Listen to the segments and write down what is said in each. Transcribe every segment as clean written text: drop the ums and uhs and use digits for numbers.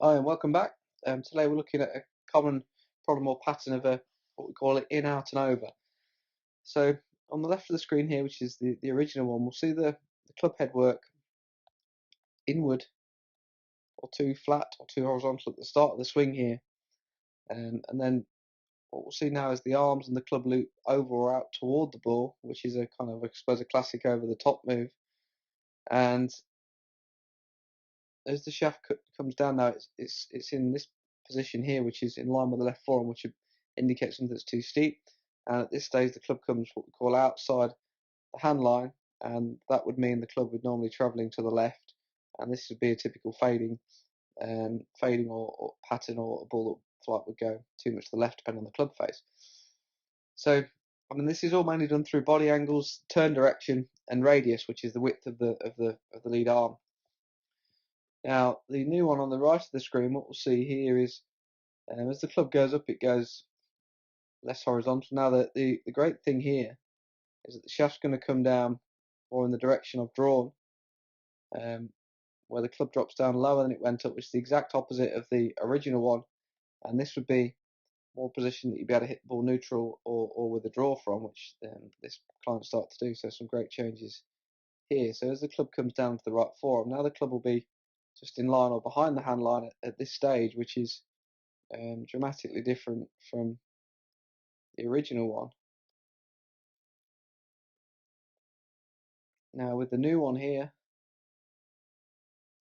Hi, and welcome back. Today we're looking at a common problem or pattern of what we call it in, out, and over. So on the left of the screen here, which is the original one, we'll see the club head work inward or too flat or too horizontal at the start of the swing here. And then what we'll see now is the arms and the club loop over or out toward the ball, which is a kind of, I suppose, a classic over the top move. And as the shaft comes down now, it's in this position here, which is in line with the left forearm, which indicates something that's too steep. And at this stage, the club comes what we call outside the hand line, and that would mean the club would normally travelling to the left, and this would be a typical fading or pattern, or a ball that flight would go too much to the left, depending on the club face. So, I mean, this is all mainly done through body angles, turn direction, and radius, which is the width of the lead arm. Now, the new one on the right of the screen, what we'll see here is as the club goes up, it goes less horizontal. Now, the great thing here is that the shaft's going to come down more in the direction I've drawn, where the club drops down lower than it went up, which is the exact opposite of the original one. And this would be more position that you'd be able to hit the ball neutral or with a draw from, which this client started to do. So some great changes here. So as the club comes down to the right forearm, now the club will be just in line or behind the hand line at this stage, which is dramatically different from the original one. Now with the new one here, you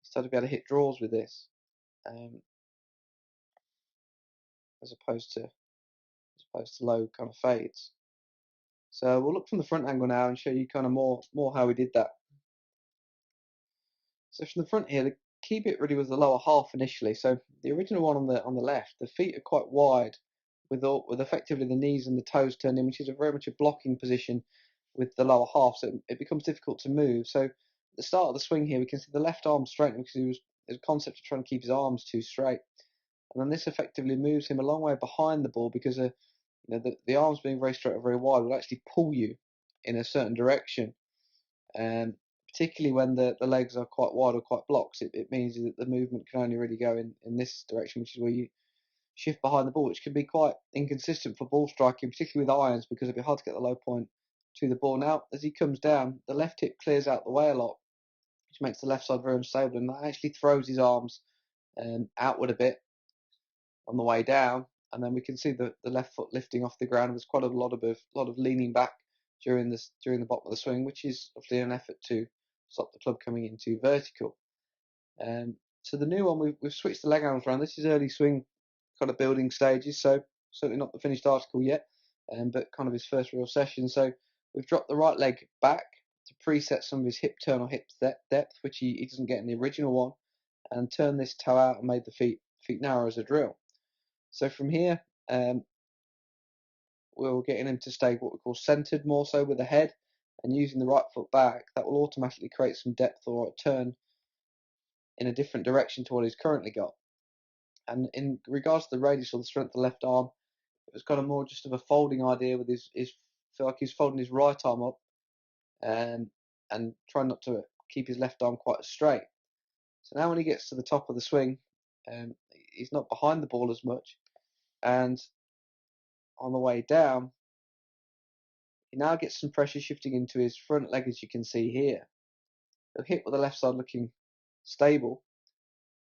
start to be able to hit draws with this, as opposed to low kind of fades. So we'll look from the front angle now and show you kind of more how we did that. So from the front here, the key bit really was the lower half initially. So the original one on the left, the feet are quite wide, with effectively the knees and the toes turned in, which is a very much a blocking position with the lower half. So it becomes difficult to move. So at the start of the swing here, we can see the left arm straightening because there's a concept of trying to keep his arms too straight, and then this effectively moves him a long way behind the ball because the arms being very straight or very wide will actually pull you in a certain direction. Particularly when the legs are quite wide or quite blocked, it means that the movement can only really go in this direction, which is where you shift behind the ball, which can be quite inconsistent for ball striking, particularly with irons, because it'd be hard to get the low point to the ball. Now, as he comes down, the left hip clears out the way a lot, which makes the left side very unstable, and that actually throws his arms outward a bit on the way down, and then we can see the left foot lifting off the ground. There's quite a lot of leaning back during the bottom of the swing, which is obviously an effort to stop the club coming into vertical. So the new one, we've switched the leg angles around. This is early swing kind of building stages, so certainly not the finished article yet, but kind of his first real session. So we've dropped the right leg back to preset some of his hip turn or hip depth, which he doesn't get in the original one, and turned this toe out and made the feet narrow as a drill. So from here, we're getting him to stay what we call centered more so with the head, and using the right foot back, that will automatically create some depth or a turn in a different direction to what he's currently got. And in regards to the radius or the strength of the left arm, it was kind of more just of a folding idea with his feel like he's folding his right arm up, and trying not to keep his left arm quite as straight. So now when he gets to the top of the swing, he's not behind the ball as much, and on the way down, he now gets some pressure shifting into his front leg, as you can see here. He'll hit with the left side looking stable,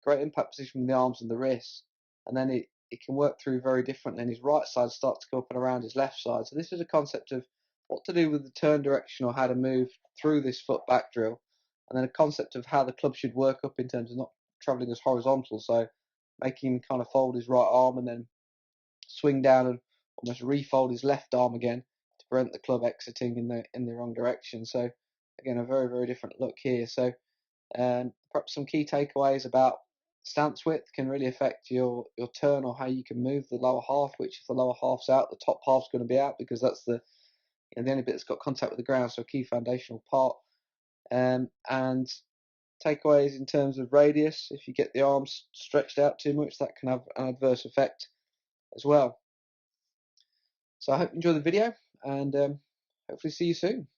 great impact position with the arms and the wrists, and then it can work through very differently, and his right side starts to go up and around his left side. So this is a concept of what to do with the turn direction or how to move through this foot back drill, and then a concept of how the club should work up in terms of not travelling as horizontal, so making him kind of fold his right arm and then swing down and almost refold his left arm again to prevent the club exiting in the wrong direction. So again, a very, very different look here. So perhaps some key takeaways about stance width can really affect your turn or how you can move the lower half, which if the lower half's out, the top half's going to be out because that's the only bit that's got contact with the ground, so a key foundational part. And takeaways in terms of radius, if you get the arms stretched out too much, that can have an adverse effect as well. So I hope you enjoy the video, and hopefully see you soon.